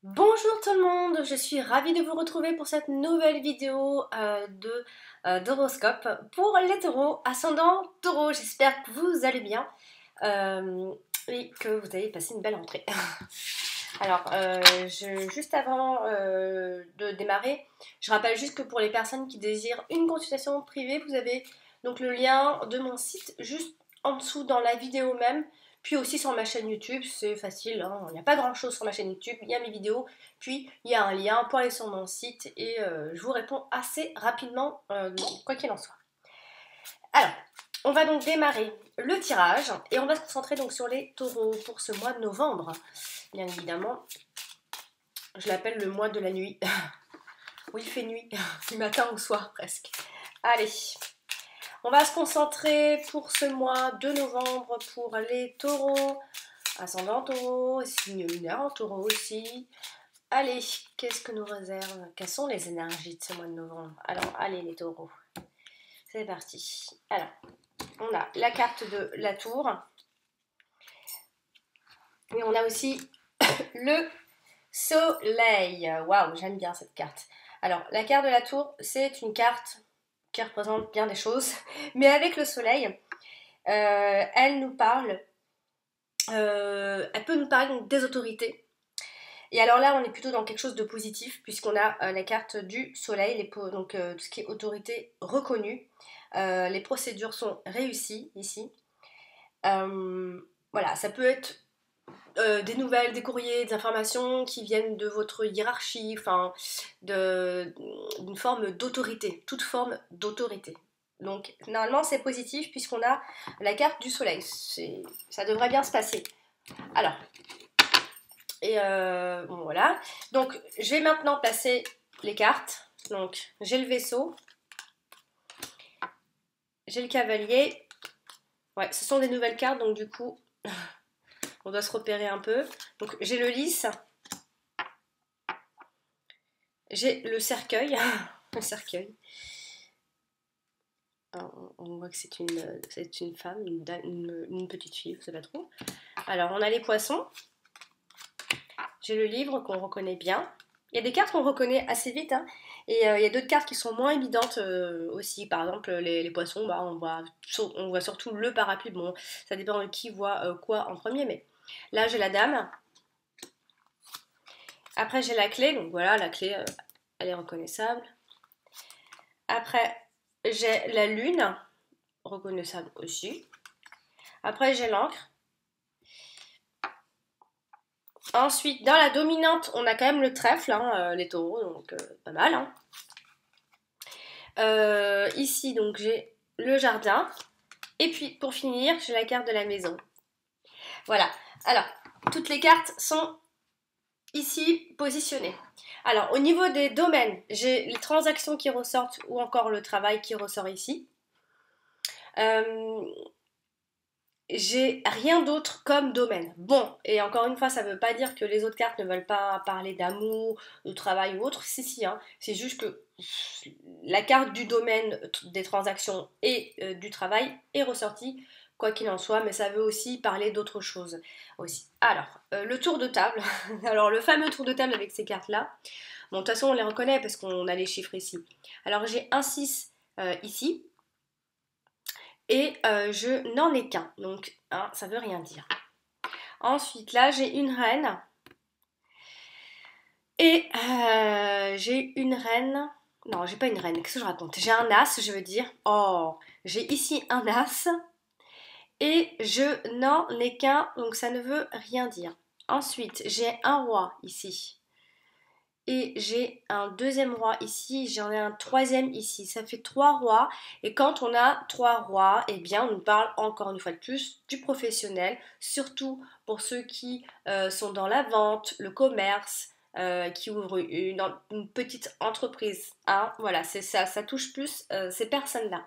Bonjour tout le monde, je suis ravie de vous retrouver pour cette nouvelle vidéo d'horoscope pour les taureaux, ascendant taureau. J'espère que vous allez bien et que vous avez passé une belle rentrée. Alors, juste avant de démarrer, je rappelle juste que pour les personnes qui désirent une consultation privée, vous avez donc le lien de mon site juste en dessous dans la vidéo même, puis aussi sur ma chaîne YouTube, c'est facile, hein, il n'y a pas grand chose sur ma chaîne YouTube, il y a mes vidéos, puis il y a un lien pour aller sur mon site et je vous réponds assez rapidement, quoi qu'il en soit. Alors, on va donc démarrer le tirage et on va se concentrer donc sur les taureaux pour ce mois de novembre. Bien évidemment, je l'appelle le mois de la nuit, où il fait nuit, du matin au soir presque. Allez, on va se concentrer pour ce mois de novembre pour les taureaux, ascendant taureau, signe lunaire en taureau aussi. Allez, qu'est-ce que nous réserve? Quelles sont les énergies de ce mois de novembre? Alors, allez les taureaux, c'est parti. Alors, on a la carte de la tour. Et on a aussi le soleil. Waouh, j'aime bien cette carte. Alors, la carte de la tour, c'est une carte qui représente bien des choses. Mais avec le soleil, elle nous parle, elle peut nous parler donc des autorités. Et alors là, on est plutôt dans quelque chose de positif, puisqu'on a la carte du soleil, donc tout ce qui est autorité reconnue. Les procédures sont réussies ici. Voilà, ça peut être des nouvelles, des courriers, des informations qui viennent de votre hiérarchie, enfin, d'une forme d'autorité, toute forme d'autorité. Donc, normalement, c'est positif puisqu'on a la carte du soleil. Ça devrait bien se passer. Alors, bon, voilà. Donc, je vais maintenant placer les cartes. Donc, j'ai le vaisseau. J'ai le cavalier. Ouais, ce sont des nouvelles cartes, donc du coup, on doit se repérer un peu. Donc, j'ai le lys. J'ai le cercueil. Le cercueil. Alors, on voit que c'est une femme, une petite fille, je ne sais pas trop. Alors, on a les poissons. J'ai le livre qu'on reconnaît bien. Il y a des cartes qu'on reconnaît assez vite, hein, et il y a d'autres cartes qui sont moins évidentes aussi. Par exemple, les poissons, bah, on voit surtout le parapluie. Bon, ça dépend de qui voit quoi en premier, mais là, j'ai la dame. Après, j'ai la clé, donc voilà, la clé, elle est reconnaissable. Après, j'ai la lune, reconnaissable aussi. Après, j'ai l'encre. Ensuite, dans la dominante, on a quand même le trèfle, hein, les taureaux, donc pas mal. Hein. Ici, donc, j'ai le jardin. Et puis, pour finir, j'ai la carte de la maison. Voilà. Alors, toutes les cartes sont ici positionnées. Alors, au niveau des domaines, j'ai les transactions qui ressortent ou encore le travail qui ressort ici. J'ai rien d'autre comme domaine. Bon, et encore une fois, ça ne veut pas dire que les autres cartes ne veulent pas parler d'amour, de travail ou autre. Si, si, hein. C'est juste que la carte du domaine des transactions et du travail est ressortie, quoi qu'il en soit, mais ça veut aussi parler d'autre chose aussi. Alors, le tour de table. Alors, le fameux tour de table avec ces cartes-là. Bon, de toute façon, on les reconnaît parce qu'on a les chiffres ici. Alors, j'ai un 6 ici. Et je n'en ai qu'un, donc hein, ça veut rien dire. Ensuite, là, j'ai une reine. Et j'ai une reine. Non, j'ai pas une reine, qu'est-ce que je raconte? J'ai un as, je veux dire. Oh, j'ai ici un as. Et je n'en ai qu'un, donc ça ne veut rien dire. Ensuite, j'ai un roi ici. Et j'ai un deuxième roi ici, j'en ai un troisième ici. Ça fait 3 rois. Et quand on a 3 rois, eh bien on nous parle encore une fois de plus du professionnel, surtout pour ceux qui sont dans la vente, le commerce, qui ouvrent une petite entreprise. Hein. Voilà, c'est ça, ça touche plus ces personnes-là.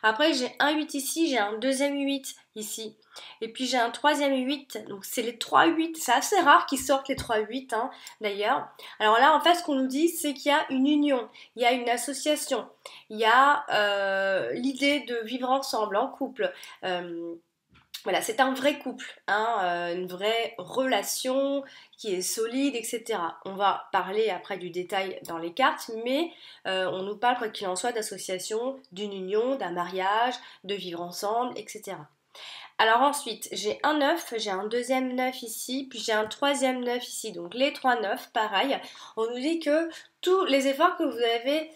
Après, j'ai un 8 ici, j'ai un deuxième 8 ici. Et puis j'ai un troisième 8, donc c'est les 3 8. C'est assez rare qu'ils sortent les 3 8, hein, d'ailleurs. Alors là, en fait, ce qu'on nous dit, c'est qu'il y a une union, il y a une association, il y a l'idée de vivre ensemble, en couple. Voilà, c'est un vrai couple, hein, une vraie relation qui est solide, etc. On va parler après du détail dans les cartes, mais on nous parle, quoi qu'il en soit, d'association, d'une union, d'un mariage, de vivre ensemble, etc. Alors ensuite, j'ai un 9, j'ai un deuxième 9 ici, puis j'ai un troisième 9 ici. Donc les trois 9, pareil. On nous dit que tous les efforts que vous avez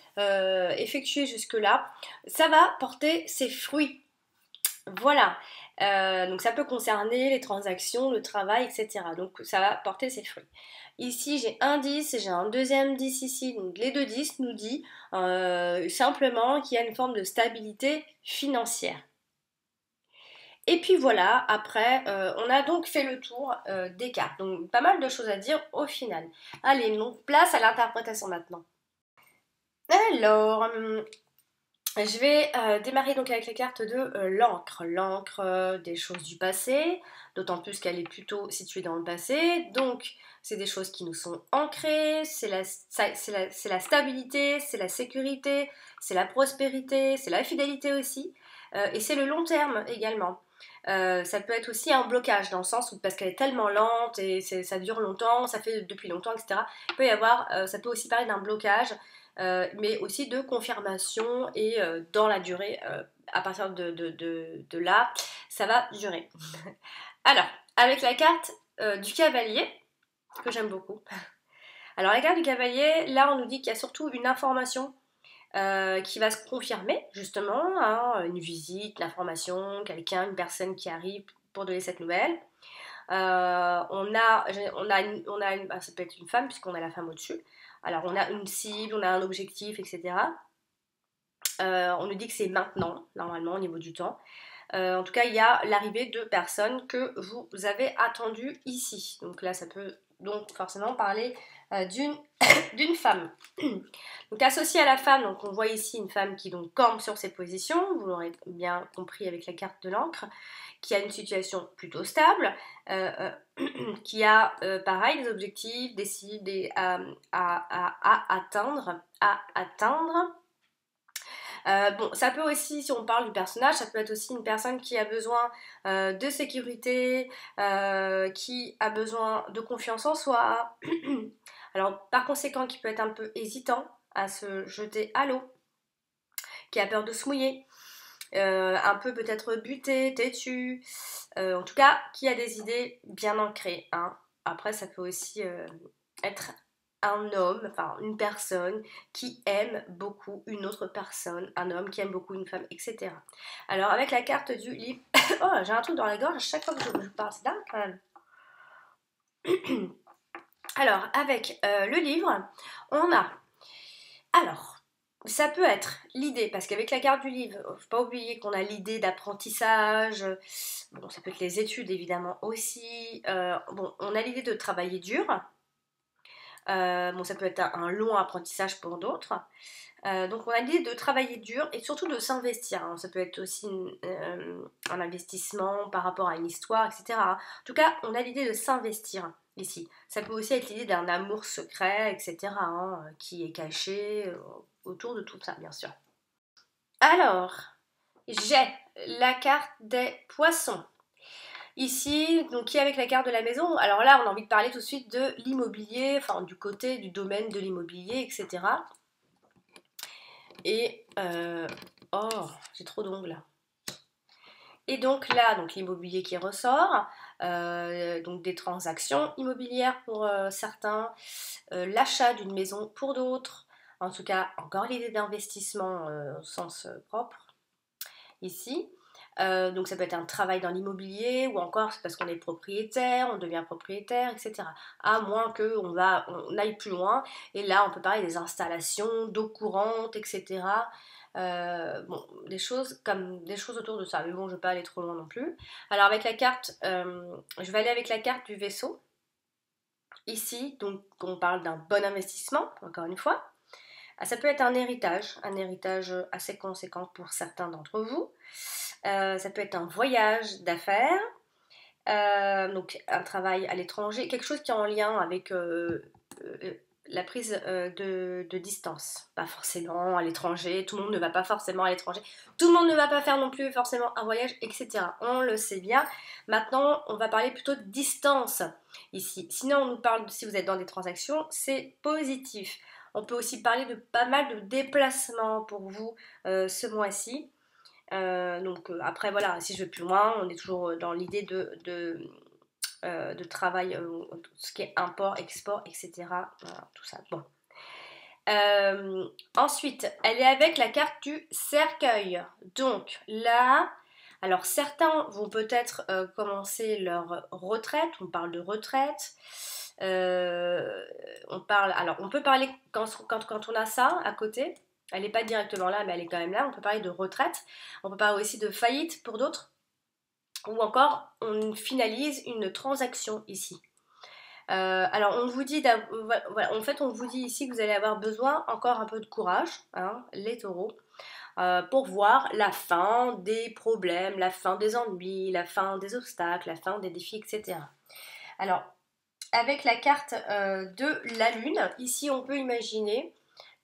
effectués jusque-là, ça va porter ses fruits. Voilà. Donc ça peut concerner les transactions, le travail, etc. Donc ça va porter ses fruits. Ici j'ai un 10 et j'ai un deuxième 10 ici. Donc les deux 10 nous dit simplement qu'il y a une forme de stabilité financière. Et puis voilà, après, on a donc fait le tour des cartes. Donc pas mal de choses à dire au final. Allez, donc place à l'interprétation maintenant. Alors, je vais démarrer donc avec la carte de l'encre. L'encre des choses du passé, d'autant plus qu'elle est plutôt située dans le passé. Donc, c'est des choses qui nous sont ancrées, c'est la stabilité, c'est la sécurité, c'est la prospérité, c'est la fidélité aussi. Et c'est le long terme également. Ça peut être aussi un blocage dans le sens où parce qu'elle est tellement lente et ça dure longtemps, ça fait depuis longtemps, etc. Il peut y avoir, ça peut aussi parler d'un blocage, mais aussi de confirmation et dans la durée, à partir de là, ça va durer. Alors, avec la carte du cavalier, que j'aime beaucoup. Alors la carte du cavalier, là on nous dit qu'il y a surtout une information qui va se confirmer justement, hein, une visite, l'information, quelqu'un, une personne qui arrive pour donner cette nouvelle. Ça peut être une femme puisqu'on a la femme au-dessus. Alors on a une cible, on a un objectif, etc. On nous dit que c'est maintenant, normalement, au niveau du temps. En tout cas, il y a l'arrivée de personnes que vous avez attendues ici. Donc là, ça peut donc forcément parler d'une d'une femme. Donc associée à la femme, donc on voit ici une femme qui donc campe sur ses positions, vous l'aurez bien compris avec la carte de l'encre, qui a une situation plutôt stable, qui a pareil des objectifs, des cibles à atteindre, bon, ça peut aussi, si on parle du personnage, ça peut être aussi une personne qui a besoin de sécurité, qui a besoin de confiance en soi. Alors, par conséquent, qui peut être un peu hésitant à se jeter à l'eau, qui a peur de se mouiller, un peu peut-être buté, têtu, en tout cas, qui a des idées bien ancrées, hein. Après, ça peut aussi être un homme, enfin une personne qui aime beaucoup une autre personne, un homme qui aime beaucoup une femme, etc. Alors avec la carte du livre, oh j'ai un truc dans la gorge à chaque fois que je parle, c'est dingue quand même. Alors avec le livre, on a, alors ça peut être l'idée, parce qu'avec la carte du livre, faut pas oublier qu'on a l'idée d'apprentissage, bon ça peut être les études évidemment aussi, bon on a l'idée de travailler dur. Bon, ça peut être un long apprentissage pour d'autres. Donc on a l'idée de travailler dur et surtout de s'investir, hein. Ça peut être aussi un investissement par rapport à une histoire, etc. En tout cas, on a l'idée de s'investir ici. Ça peut aussi être l'idée d'un amour secret, etc. hein, qui est caché autour de tout ça, bien sûr. Alors, j'ai la carte des poissons. Ici, donc qui est avec la carte de la maison. Alors là, on a envie de parler tout de suite de l'immobilier, enfin du côté du domaine de l'immobilier, etc. Et oh, j'ai trop d'ongles là. Et donc là, donc l'immobilier qui ressort, donc des transactions immobilières pour certains, l'achat d'une maison pour d'autres. En tout cas, encore l'idée d'investissement au sens propre ici. Donc ça peut être un travail dans l'immobilier ou encore c'est parce qu'on est propriétaire, on devient propriétaire, etc. À moins qu'on aille plus loin et là on peut parler des installations, d'eau courante, etc. Bon, des choses autour de ça, mais bon je ne vais pas aller trop loin non plus. Alors avec la carte, je vais aller avec la carte du vaisseau. Ici, donc on parle d'un bon investissement, encore une fois. Ça peut être un héritage assez conséquent pour certains d'entre vous. Ça peut être un voyage d'affaires, donc un travail à l'étranger, quelque chose qui est en lien avec la prise de distance. Pas forcément à l'étranger, tout le monde ne va pas forcément à l'étranger, tout le monde ne va pas faire non plus forcément un voyage, etc. On le sait bien. Maintenant, on va parler plutôt de distance ici. Sinon, on nous parle, si vous êtes dans des transactions, c'est positif. On peut aussi parler de pas mal de déplacements pour vous ce mois-ci. Après, voilà, si je vais plus loin, on est toujours dans l'idée de travail, tout ce qui est import, export, etc. Voilà, tout ça. Bon. Ensuite, elle est avec la carte du cercueil. Donc là, alors certains vont peut-être commencer leur retraite. On parle de retraite. On peut parler quand on a ça à côté. Elle n'est pas directement là, mais elle est quand même là. On peut parler de retraite. On peut parler aussi de faillite pour d'autres. Ou encore, on finalise une transaction ici. Alors, on vous dit, voilà, en fait, on vous dit ici que vous allez avoir besoin encore un peu de courage, hein, les taureaux, pour voir la fin des problèmes, la fin des ennuis, la fin des obstacles, la fin des défis, etc. Alors, avec la carte de la lune, ici, on peut imaginer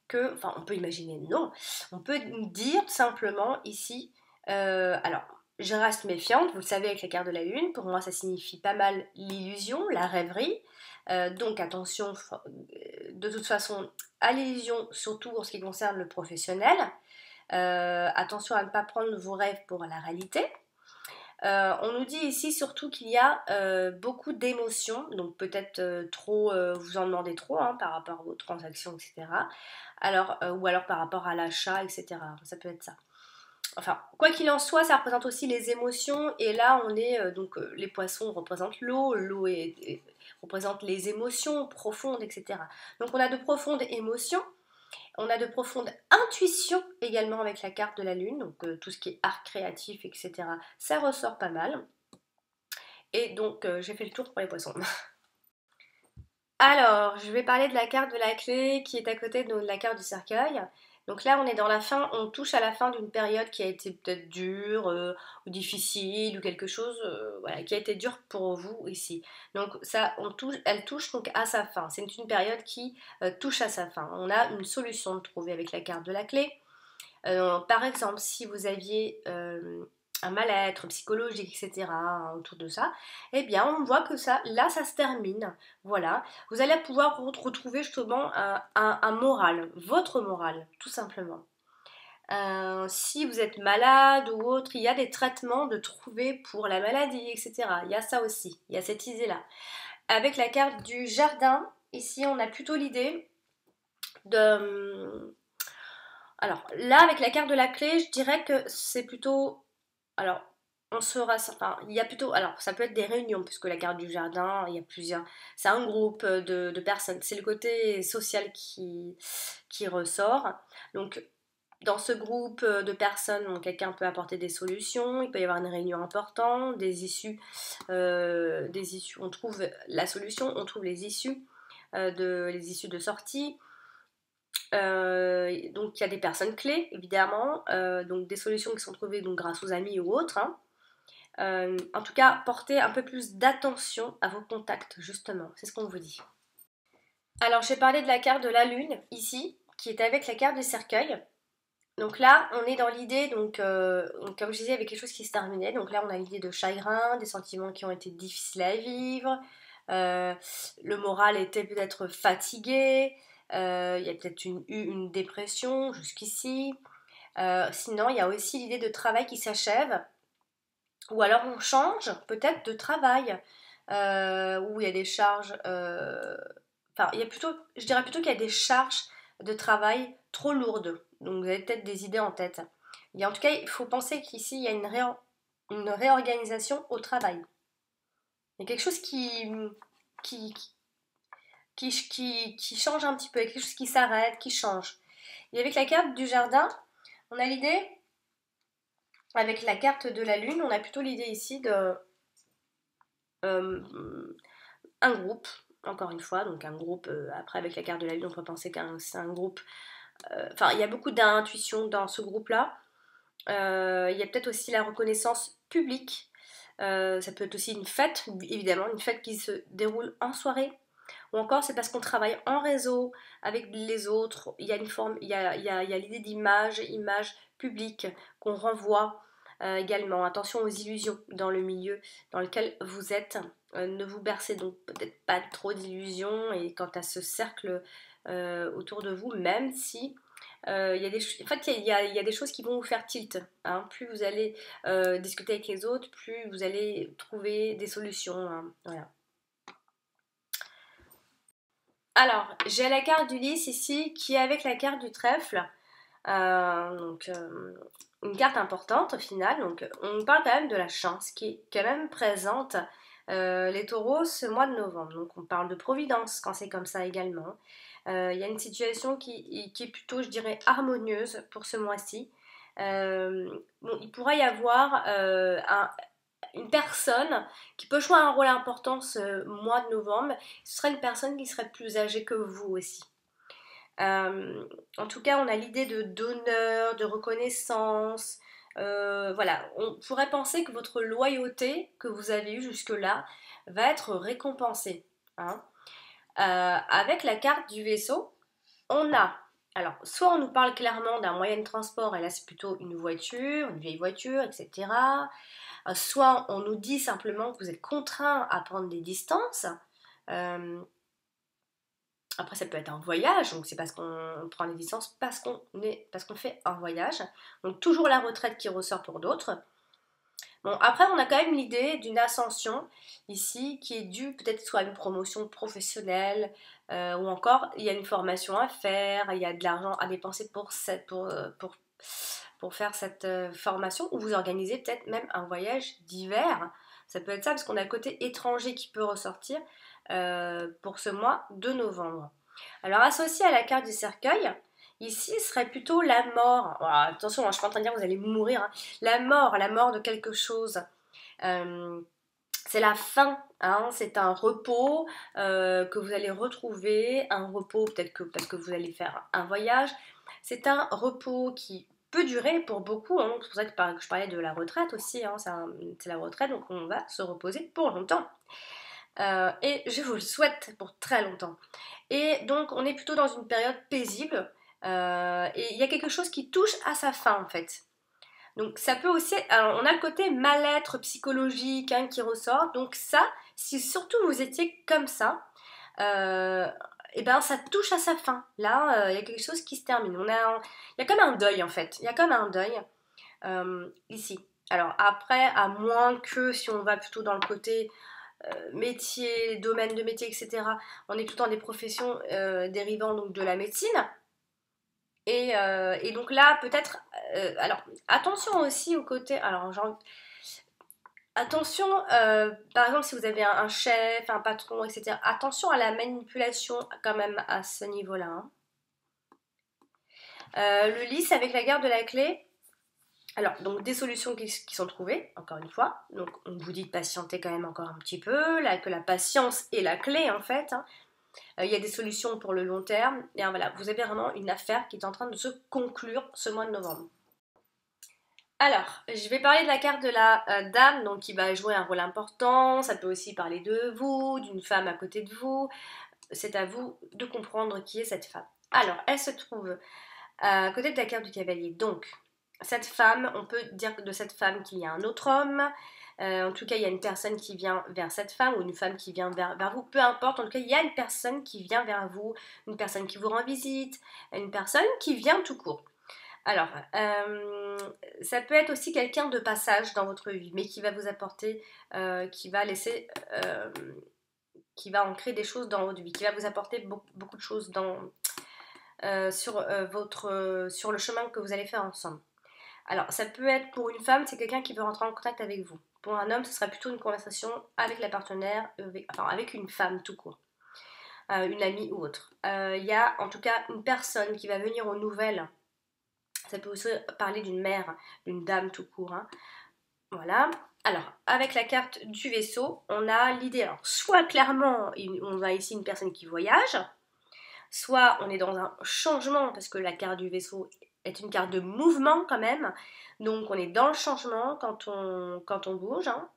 que, enfin, on peut imaginer, non, on peut dire tout simplement ici, alors, je reste méfiante, vous le savez avec la carte de la lune, pour moi ça signifie pas mal l'illusion, la rêverie, donc attention de toute façon à l'illusion, surtout en ce qui concerne le professionnel, attention à ne pas prendre vos rêves pour la réalité. On nous dit ici surtout qu'il y a beaucoup d'émotions, donc peut-être trop, vous en demandez trop hein, par rapport à vos transactions, etc. Alors, ou alors par rapport à l'achat, etc. Ça peut être ça. Enfin, quoi qu'il en soit, ça représente aussi les émotions. Et là, on est les poissons représentent l'eau, représente les émotions profondes, etc. Donc, on a de profondes émotions. On a de profondes intuitions également avec la carte de la lune. Donc, tout ce qui est art créatif, etc. Ça ressort pas mal. Et donc, j'ai fait le tour pour les poissons. Alors, je vais parler de la carte de la clé qui est à côté de la carte du cercueil. Donc là, on est dans la fin, on touche à la fin d'une période qui a été peut-être dure ou difficile ou quelque chose voilà, qui a été dure pour vous ici. Donc ça, elle touche donc à sa fin. C'est une période qui touche à sa fin. On a une solution de trouver avec la carte de la clé. Par exemple, si vous aviez un mal-être psychologique, etc. autour de ça, eh bien on voit que ça, là ça se termine, voilà, vous allez pouvoir retrouver justement un moral, votre moral, tout simplement. Si vous êtes malade ou autre, il y a des traitements de trouver pour la maladie, etc. Il y a ça aussi, il y a cette idée-là. Avec la carte du jardin, ici on a plutôt l'idée de... Alors là, avec la carte de la clé, je dirais que c'est plutôt... Alors, on sera... Enfin, il y a plutôt... Alors, ça peut être des réunions, puisque la carte du jardin, il y a plusieurs... C'est un groupe de personnes. C'est le côté social qui ressort. Donc, dans ce groupe de personnes, quelqu'un peut apporter des solutions, il peut y avoir une réunion importante, des issues. On trouve la solution, on trouve les issues de sortie. Donc il y a des personnes clés évidemment, donc des solutions qui sont trouvées donc, grâce aux amis ou autres. Hein. En tout cas, portez un peu plus d'attention à vos contacts justement, c'est ce qu'on vous dit. Alors j'ai parlé de la carte de la lune ici, qui est avec la carte du cercueil. Donc là, on est dans l'idée, donc comme je disais, avec quelque chose qui se terminait. Donc là, on a l'idée de chagrin, des sentiments qui ont été difficiles à vivre. Le moral était peut-être fatigué. Il y a peut-être eu une dépression jusqu'ici. Sinon, il y a aussi l'idée de travail qui s'achève. Ou alors on change peut-être de travail. Où il y a des charges... Enfin, il y a plutôt, je dirais plutôt qu'il y a des charges de travail trop lourdes. Donc vous avez peut-être des idées en tête. Et en tout cas, il faut penser qu'ici, il y a une réorganisation au travail. Il y a quelque chose qui, qui change un petit peu, il y a quelque chose qui s'arrête, qui change. Et avec la carte du jardin, on a l'idée, avec la carte de la lune, on a plutôt l'idée ici de un groupe, encore une fois, donc un groupe, après avec la carte de la lune, on peut penser que c'est un groupe, enfin il y a beaucoup d'intuition dans ce groupe-là. Il y a peut-être aussi la reconnaissance publique. Ça peut être aussi une fête, évidemment, une fête qui se déroule en soirée. ou encore c'est parce qu'on travaille en réseau avec les autres, il y a une forme, il y a l'idée d'image, image publique qu'on renvoie également. Attention aux illusions dans le milieu dans lequel vous êtes. Ne vous bercez donc peut-être pas trop d'illusions et quant à ce cercle autour de vous, même si il y a des, en fait, il y a des choses qui vont vous faire tilt. Hein. Plus vous allez discuter avec les autres, plus vous allez trouver des solutions. Hein. Voilà. Alors, j'ai la carte du lys ici qui est avec la carte du trèfle. Donc, une carte importante au final. Donc, on parle quand même de la chance qui est quand même présente. Les taureaux ce mois de novembre. Donc, on parle de providence quand c'est comme ça également. Il y a une situation qui est plutôt, je dirais, harmonieuse pour ce mois-ci. Bon, il pourrait y avoir une personne qui peut jouer un rôle important ce mois de novembre. Ce serait une personne qui serait plus âgée que vous aussi. En tout cas, on a l'idée de d'honneur, de reconnaissance. Voilà, on pourrait penser que votre loyauté que vous avez eue jusque-là va être récompensée. Hein. Avec la carte du vaisseau, on a, alors, soit on nous parle clairement d'un moyen de transport, et là c'est plutôt une voiture, une vieille voiture, etc. Soit on nous dit simplement que vous êtes contraint à prendre des distances. Après, ça peut être un voyage, donc c'est parce qu'on prend des distances, parce qu'on fait un voyage. Donc toujours la retraite qui ressort pour d'autres. Bon, après, on a quand même l'idée d'une ascension ici qui est due peut-être soit à une promotion professionnelle ou encore il y a une formation à faire, il y a de l'argent à dépenser pour faire cette formation ou vous organisez peut-être même un voyage d'hiver. Ça peut être ça parce qu'on a le côté étranger qui peut ressortir pour ce mois de novembre. Alors associé à la carte du cercueil, ici serait plutôt la mort. Oh, attention, hein, je ne suis pas en train de dire que vous allez mourir. Hein. La mort de quelque chose. C'est la fin, hein, c'est un repos que vous allez retrouver, un repos peut-être que parce que vous allez faire un voyage. C'est un repos qui peut durer pour beaucoup, hein, c'est pour ça que je parlais de la retraite aussi, hein, c'est la retraite, donc on va se reposer pour longtemps. Et je vous le souhaite pour très longtemps. Et donc on est plutôt dans une période paisible et il y a quelque chose qui touche à sa fin en fait. Donc ça peut aussi, alors on a le côté mal-être psychologique hein, qui ressort. Donc ça, si surtout vous étiez comme ça, et ben ça touche à sa fin. Là, il y a quelque chose qui se termine. Il y a comme un deuil en fait. Il y a comme un deuil ici. Alors après, à moins que si on va plutôt dans le côté métier, domaine de métier, etc., on est tout dans des professions dérivant donc de la médecine. Et donc là, peut-être. Alors, attention aussi au côté. Alors, genre, attention, par exemple, si vous avez un chef, un patron, etc., attention à la manipulation quand même à ce niveau-là. Hein. Le lys avec la garde de la clé. Alors, donc des solutions qui sont trouvées, encore une fois. Donc, on vous dit de patienter quand même encore un petit peu, là, que la patience est la clé en fait. Hein. Il y a des solutions pour le long terme. Et voilà, vous avez vraiment une affaire qui est en train de se conclure ce mois de novembre. Alors, je vais parler de la carte de la dame, donc qui va jouer un rôle important. Ça peut aussi parler de vous, d'une femme à côté de vous. C'est à vous de comprendre qui est cette femme. Alors, elle se trouve à côté de la carte du cavalier. Donc, cette femme, on peut dire de cette femme qu'il y a un autre homme. En tout cas, il y a une personne qui vient vers cette femme ou une femme qui vient vers vous. Peu importe, en tout cas, il y a une personne qui vient vers vous, une personne qui vous rend visite, une personne qui vient tout court. Alors, ça peut être aussi quelqu'un de passage dans votre vie, mais qui va vous apporter, qui va laisser, qui va ancrer des choses dans votre vie, qui va vous apporter beaucoup de choses sur le chemin que vous allez faire ensemble. Alors, ça peut être pour une femme, c'est quelqu'un qui veut rentrer en contact avec vous. Pour un homme, ce serait plutôt une conversation avec la partenaire, avec une femme tout court, une amie ou autre. Il y a en tout cas une personne qui va venir aux nouvelles. Ça peut aussi parler d'une mère, d'une dame tout court. Hein. Voilà. Alors, avec la carte du vaisseau, on a l'idée. Alors, soit clairement, on a ici une personne qui voyage, soit on est dans un changement, parce que la carte du vaisseau est une carte de mouvement quand même. Donc, on est dans le changement quand on bouge. Hein.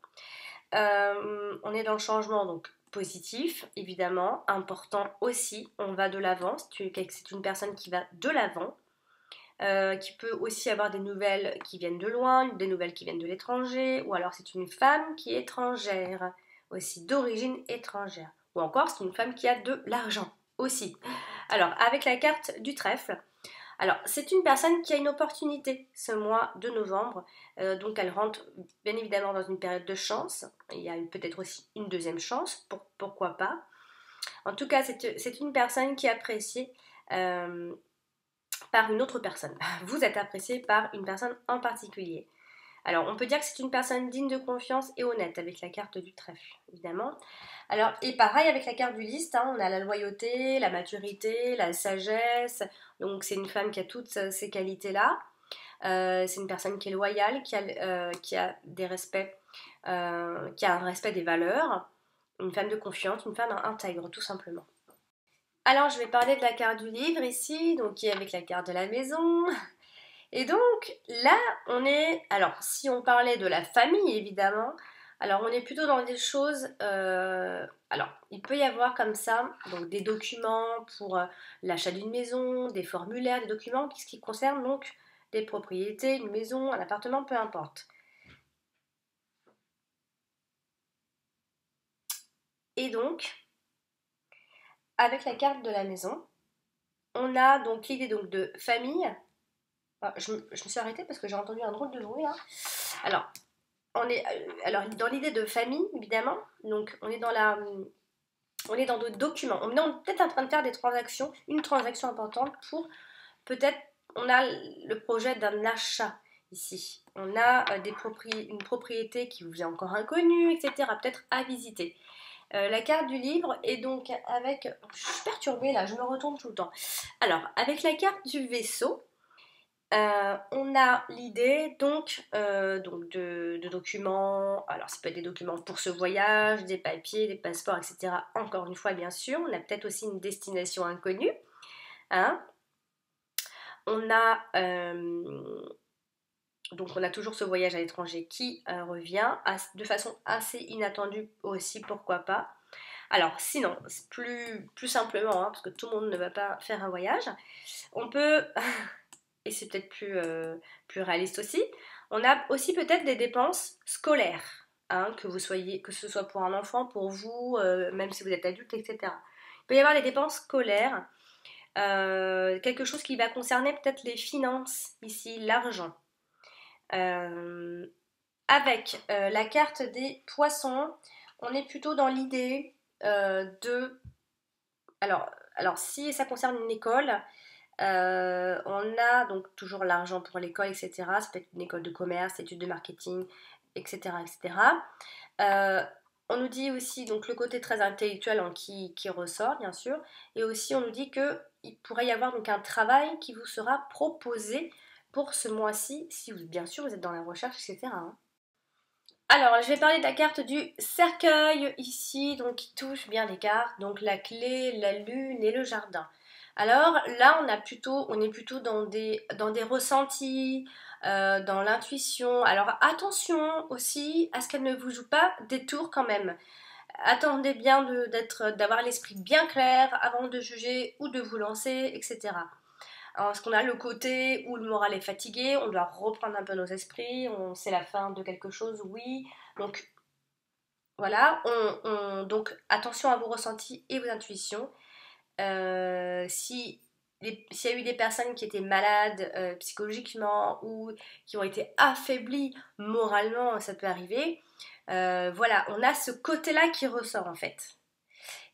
On est dans le changement, donc positif, évidemment, important aussi, on va de l'avant, c'est une personne qui va de l'avant, qui peut aussi avoir des nouvelles qui viennent de loin, des nouvelles qui viennent de l'étranger, ou alors c'est une femme qui est étrangère, aussi d'origine étrangère, ou encore c'est une femme qui a de l'argent aussi. Alors, avec la carte du trèfle, alors c'est une personne qui a une opportunité ce mois de novembre, donc elle rentre bien évidemment dans une période de chance, il y a peut-être aussi une deuxième chance, pourquoi pas. En tout cas, c'est une personne qui est appréciée par une autre personne. Vous êtes apprécié par une personne en particulier. Alors, on peut dire que c'est une personne digne de confiance et honnête avec la carte du trèfle, évidemment. Alors, et pareil avec la carte du lys, on a la loyauté, la maturité, la sagesse. Donc, c'est une femme qui a toutes ces qualités-là. C'est une personne qui est loyale, qui a des respects, qui a un respect des valeurs. Une femme de confiance, une femme intègre, tout simplement. Alors, je vais parler de la carte du livre ici, donc qui est avec la carte de la maison. Et donc là, on est, alors si on parlait de la famille évidemment, alors on est plutôt dans des choses, alors il peut y avoir comme ça, donc des documents pour l'achat d'une maison, des formulaires, des documents qui concernent donc des propriétés, une maison, un appartement, peu importe. Et donc, avec la carte de la maison, on a donc l'idée donc de famille. Ah, je me suis arrêtée parce que j'ai entendu un drôle de bruit là. Alors, alors dans l'idée de famille, évidemment, donc on est dans d'autres documents. On est peut-être en train de faire des transactions, une transaction importante pour peut-être, on a le projet d'un achat ici. On a une propriété qui vous est encore inconnue, etc. Peut-être à visiter. La carte du livre est donc avec, je suis perturbée là, je me retourne tout le temps. Alors, avec la carte du vaisseau, on a l'idée donc, de documents, alors ça peut être des documents pour ce voyage, des papiers, des passeports, etc. Encore une fois, bien sûr, on a peut-être aussi une destination inconnue. Hein. On a, donc on a toujours ce voyage à l'étranger qui revient de façon assez inattendue aussi, pourquoi pas. Alors sinon, plus simplement, parce que tout le monde ne va pas faire un voyage, on peut... et c'est peut-être plus réaliste aussi, on a aussi peut-être des dépenses scolaires, que ce soit pour un enfant, pour vous, même si vous êtes adulte, etc. Il peut y avoir des dépenses scolaires, quelque chose qui va concerner peut-être les finances, ici, l'argent. Avec la carte des poissons, on est plutôt dans l'idée de... Alors, si ça concerne une école, on a donc toujours l'argent pour l'école, etc. Ça peut être une école de commerce, études de marketing, etc. etc. On nous dit aussi donc le côté très intellectuel qui ressort, bien sûr. Et aussi, on nous dit qu'il pourrait y avoir donc un travail qui vous sera proposé pour ce mois-ci, si vous, bien sûr vous êtes dans la recherche, etc. Alors, je vais parler de la carte du cercueil ici, donc qui touche bien les cartes, donc la clé, la lune et le jardin. Alors là, on est plutôt dans des ressentis, dans l'intuition. Alors attention aussi à ce qu'elle ne vous joue pas des tours quand même. Attendez bien d'avoir l'esprit bien clair avant de juger ou de vous lancer, etc. Parce qu'on a le côté où le moral est fatigué, on doit reprendre un peu nos esprits, c'est la fin de quelque chose, oui. Donc voilà, donc attention à vos ressentis et vos intuitions. S'il y a eu des personnes qui étaient malades psychologiquement ou qui ont été affaiblies moralement, ça peut arriver. Voilà, on a ce côté-là qui ressort en fait.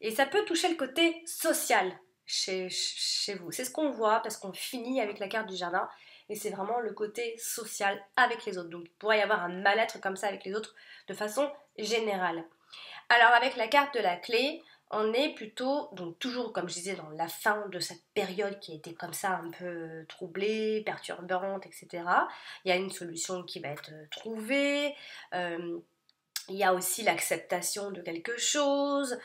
Et ça peut toucher le côté social chez vous. C'est ce qu'on voit parce qu'on finit avec la carte du jardin et c'est vraiment le côté social avec les autres. Donc il pourrait y avoir un mal-être comme ça avec les autres de façon générale. Alors avec la carte de la clé, on est plutôt, donc toujours comme je disais, dans la fin de cette période qui a été comme ça un peu troublée, perturbante, etc. Il y a une solution qui va être trouvée. Il y a aussi l'acceptation de quelque chose.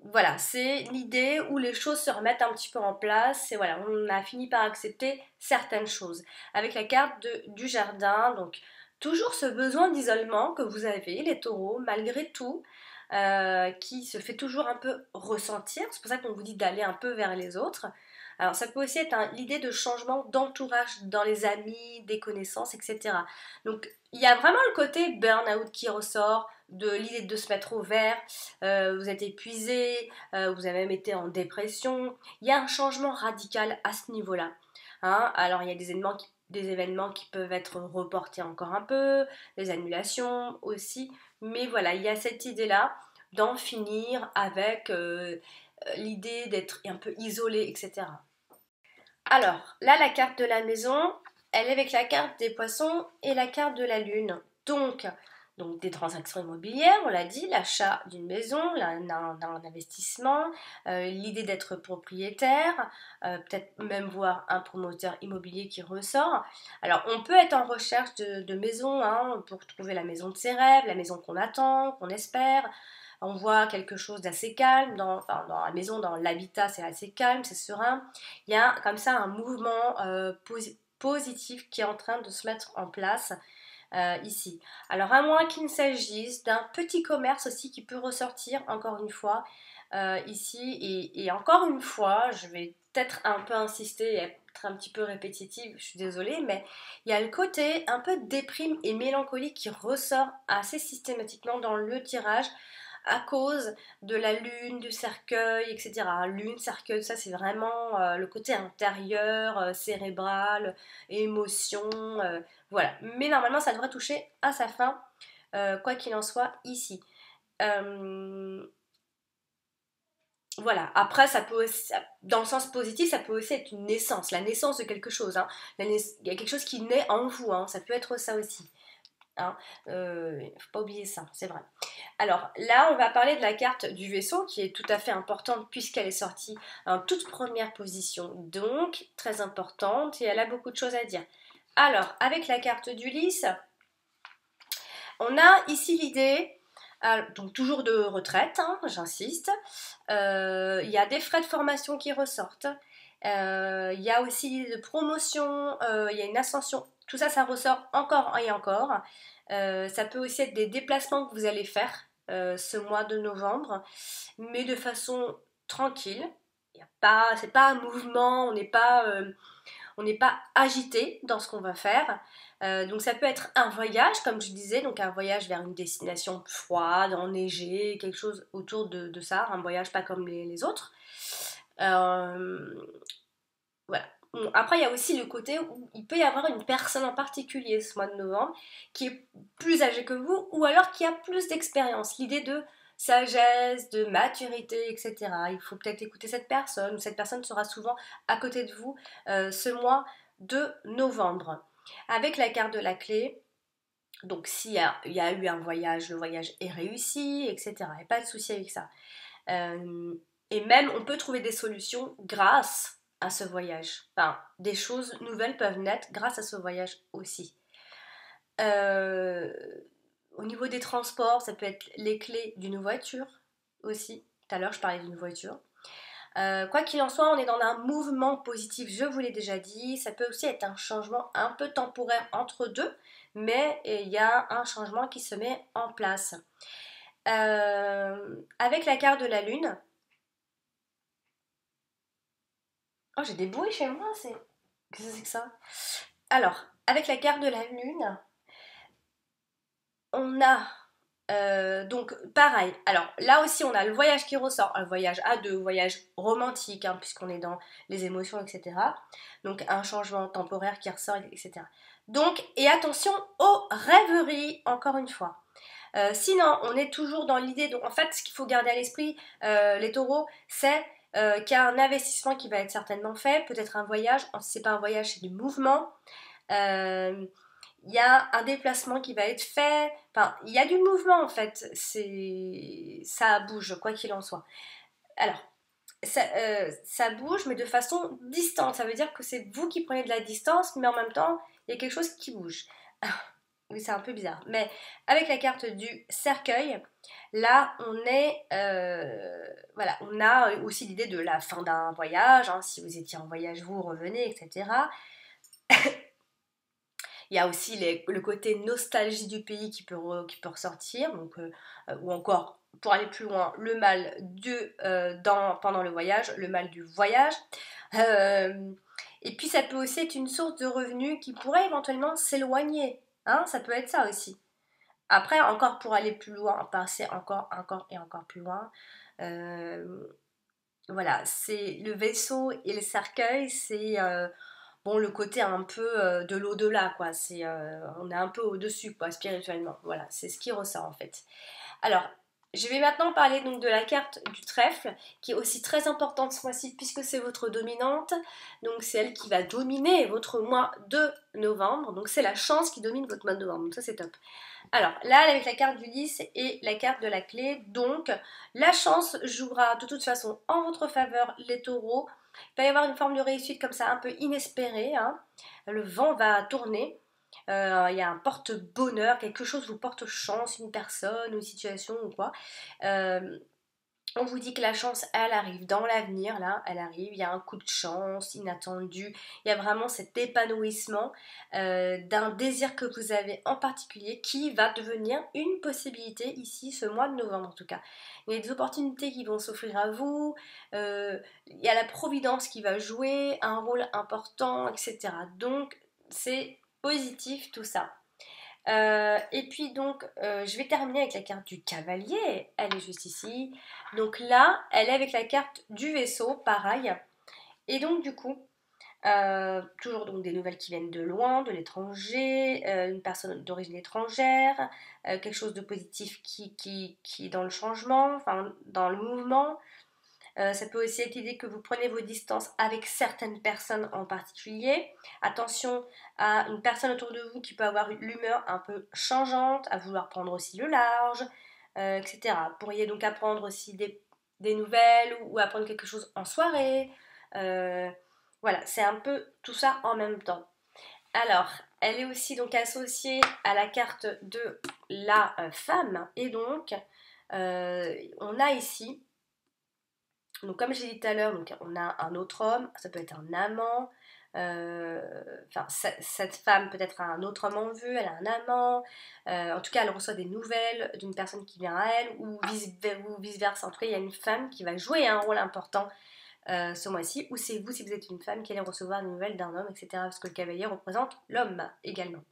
Voilà, c'est l'idée où les choses se remettent un petit peu en place. Et voilà, on a fini par accepter certaines choses. Avec la carte du jardin, donc toujours ce besoin d'isolement que vous avez, les taureaux, malgré tout. qui se fait toujours un peu ressentir. C'est pour ça qu'on vous dit d'aller un peu vers les autres. Alors ça peut aussi être l'idée de changement d'entourage dans les amis, des connaissances, etc. Donc il y a vraiment le côté burn-out qui ressort, de l'idée de se mettre au vert, vous êtes épuisé, vous avez même été en dépression. Il y a un changement radical à ce niveau-là. Hein. Alors il y a des événements qui peuvent être reportés encore un peu, des annulations aussi, mais voilà, il y a cette idée-là d'en finir avec l'idée d'être un peu isolé, etc. Alors, là, la carte de la maison, elle est avec la carte des poissons et la carte de la lune. Donc des transactions immobilières, on l'a dit, l'achat d'une maison, d'un investissement, l'idée d'être propriétaire, peut-être même voir un promoteur immobilier qui ressort. Alors, on peut être en recherche de maison hein, pour trouver la maison de ses rêves, la maison qu'on attend, qu'on espère. On voit quelque chose d'assez calme, dans la maison, dans l'habitat, c'est assez calme, c'est serein. Il y a comme ça un mouvement positif qui est en train de se mettre en place ici. Alors à moins qu'il ne s'agisse d'un petit commerce aussi qui peut ressortir encore une fois ici. Et encore une fois, je vais peut-être un peu insister et être un petit peu répétitive, je suis désolée, mais il y a le côté un peu déprime et mélancolique qui ressort assez systématiquement dans le tirage à cause de la lune, du cercueil, etc. Lune, cercueil, ça c'est vraiment le côté intérieur, cérébral, émotion, voilà. Mais normalement ça devrait toucher à sa fin, quoi qu'il en soit ici. Voilà, après ça peut aussi, dans le sens positif, ça peut aussi être une naissance, la naissance de quelque chose. Hein. Il y a quelque chose qui naît en vous, hein. Ça peut être ça aussi. Hein. Faut pas oublier ça, c'est vrai. Alors là, on va parler de la carte du vaisseau qui est tout à fait importante puisqu'elle est sortie en toute première position, donc très importante et elle a beaucoup de choses à dire. Alors, avec la carte d'Ulysse, on a ici l'idée, donc toujours de retraite, hein, j'insiste, il y a des frais de formation qui ressortent, il y a aussi l'idée de promotion, il y a une ascension, tout ça, ça ressort encore et encore. Ça peut aussi être des déplacements que vous allez faire ce mois de novembre, mais de façon tranquille. C'est pas un mouvement, on n'est pas agité dans ce qu'on va faire. Donc ça peut être un voyage, comme je disais, donc un voyage vers une destination froide, enneigée, quelque chose autour de ça, un voyage pas comme les autres. Voilà. Bon, après, il y a aussi le côté où il peut y avoir une personne en particulier ce mois de novembre qui est plus âgée que vous ou alors qui a plus d'expérience. L'idée de sagesse, de maturité, etc. Il faut peut-être écouter cette personne ou cette personne sera souvent à côté de vous ce mois de novembre. Avec la carte de la clé, donc s'il y a eu un voyage, le voyage est réussi, etc. Il n'y a pas de souci avec ça. Et même, on peut trouver des solutions grâce à ce voyage. Enfin, des choses nouvelles peuvent naître grâce à ce voyage aussi. Au niveau des transports, ça peut être les clés d'une voiture aussi. Tout à l'heure, je parlais d'une voiture. Quoi qu'il en soit, on est dans un mouvement positif, je vous l'ai déjà dit. Ça peut aussi être un changement un peu temporaire entre deux, mais il y a un changement qui se met en place. Avec la carte de la lune, oh, j'ai des bruits chez moi, c'est... Qu'est-ce que c'est que ça? Alors, avec la carte de la lune, on a... donc, pareil. Alors, là aussi, on a le voyage qui ressort. Un voyage à deux, voyage romantique, hein, puisqu'on est dans les émotions, etc. Donc, un changement temporaire qui ressort, etc. Donc, et attention aux rêveries, encore une fois. Sinon, on est toujours dans l'idée... Donc, en fait, ce qu'il faut garder à l'esprit, les taureaux, c'est... qu'il y a un investissement qui va être certainement fait, peut-être un voyage, si c'est pas un voyage, c'est du mouvement. Il y a un déplacement qui va être fait, enfin, il y a du mouvement en fait, ça bouge, quoi qu'il en soit. Alors, ça bouge, mais de façon distante, ça veut dire que c'est vous qui prenez de la distance, mais en même temps, il y a quelque chose qui bouge. Oui, c'est un peu bizarre. Mais avec la carte du cercueil, là, voilà, on a aussi l'idée de la fin d'un voyage. Hein, si vous étiez en voyage, vous revenez, etc. Il y a aussi le côté nostalgie du pays qui peut ressortir, donc, ou encore, pour aller plus loin, le mal pendant le voyage, le mal du voyage. Et puis ça peut aussi être une source de revenus qui pourrait éventuellement s'éloigner. Hein, ça peut être ça aussi. Après, encore pour aller plus loin, passer encore et encore plus loin. Voilà, c'est le vaisseau et le cercueil, c'est bon, le côté un peu de l'au-delà, quoi. On est un peu au-dessus, quoi, spirituellement. Voilà, c'est ce qui ressort en fait. Alors, je vais maintenant parler donc de la carte du trèfle, qui est aussi très importante ce mois-ci, puisque c'est votre dominante. Donc, c'est elle qui va dominer votre mois de novembre. Donc, c'est la chance qui domine votre mois de novembre. Donc, ça, c'est top. Alors, là, avec la carte du 10 et la carte de la clé, donc, la chance jouera de toute façon en votre faveur, les taureaux. Il va y avoir une forme de réussite comme ça, un peu inespérée. Hein. Le vent va tourner. Il y a un porte-bonheur, quelque chose vous porte chance, une personne, une situation ou quoi. On vous dit que la chance, elle arrive dans l'avenir, là, elle arrive, il y a un coup de chance inattendu, il y a vraiment cet épanouissement d'un désir que vous avez en particulier qui va devenir une possibilité ici, ce mois de novembre en tout cas. Il y a des opportunités qui vont s'offrir à vous, il y a la providence qui va jouer un rôle important, etc. Donc, c'est positif tout ça. Et puis donc, je vais terminer avec la carte du cavalier, elle est juste ici. Donc là, elle est avec la carte du vaisseau, pareil. Et donc du coup, toujours donc des nouvelles qui viennent de loin, de l'étranger, une personne d'origine étrangère, quelque chose de positif qui est dans le changement, enfin dans le mouvement. Ça peut aussi être l'idée que vous prenez vos distances avec certaines personnes en particulier. Attention à une personne autour de vous qui peut avoir l'humeur un peu changeante, à vouloir prendre aussi le large, etc. Vous pourriez donc apprendre aussi des nouvelles ou apprendre quelque chose en soirée. Voilà, c'est un peu tout ça en même temps. Alors, elle est aussi donc associée à la carte de la femme. Et donc, on a ici... Donc comme j'ai dit tout à l'heure, donc on a un autre homme, ça peut être un amant, enfin cette femme peut être un autre homme en vue, elle a un amant, en tout cas elle reçoit des nouvelles d'une personne qui vient à elle, ou vice-versa. En tout cas il y a une femme qui va jouer un rôle important ce mois-ci, ou c'est vous si vous êtes une femme qui allez recevoir des nouvelles d'un homme, etc. Parce que le cavalier représente l'homme également.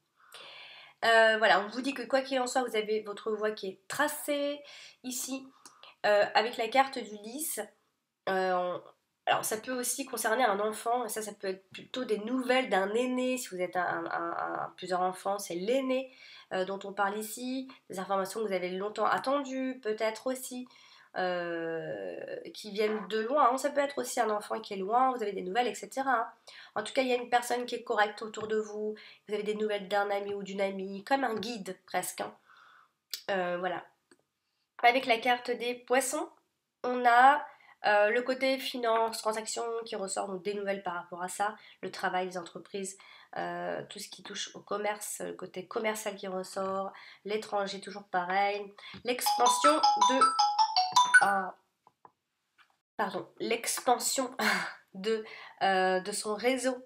Voilà, on vous dit que quoi qu'il en soit, vous avez votre voie qui est tracée ici, avec la carte du lys. Alors ça peut aussi concerner un enfant, et ça peut être plutôt des nouvelles d'un aîné, si vous êtes plusieurs enfants, c'est l'aîné dont on parle ici, des informations que vous avez longtemps attendues, peut-être aussi, qui viennent de loin, hein. Ça peut être aussi un enfant qui est loin, vous avez des nouvelles, etc. Hein. En tout cas, il y a une personne qui est correcte autour de vous, vous avez des nouvelles d'un ami ou d'une amie, comme un guide presque. Hein. Voilà. Avec la carte des poissons, on a... le côté finance, transactions qui ressort, donc des nouvelles par rapport à ça, le travail, les entreprises, tout ce qui touche au commerce, le côté commercial qui ressort, l'étranger toujours pareil, l'expansion l'expansion de son réseau.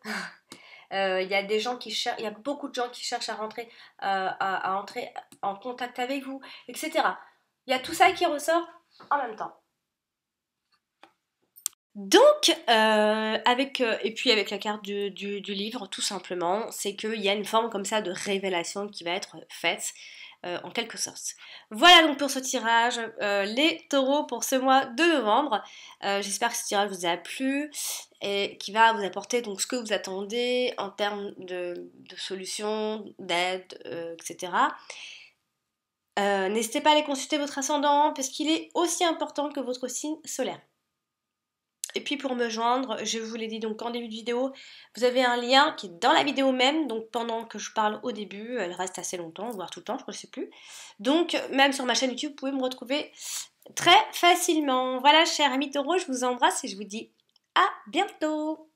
Il y a des gens qui cherchent, il y a beaucoup de gens qui cherchent à rentrer, à entrer en contact avec vous, etc. Il y a tout ça qui ressort en même temps. Donc, et puis avec la carte du livre, tout simplement, c'est qu'il y a une forme comme ça de révélation qui va être faite, en quelque sorte. Voilà donc pour ce tirage, les taureaux pour ce mois de novembre. J'espère que ce tirage vous a plu et qui va vous apporter donc ce que vous attendez en termes de solutions, d'aide, etc. N'hésitez pas à aller consulter votre ascendant parce qu'il est aussi important que votre signe solaire. Et puis pour me joindre, je vous l'ai dit donc en début de vidéo, vous avez un lien qui est dans la vidéo même, donc pendant que je parle au début, elle reste assez longtemps, voire tout le temps, je ne sais plus. Donc même sur ma chaîne YouTube, vous pouvez me retrouver très facilement. Voilà, chers amis taureaux, je vous embrasse et je vous dis à bientôt.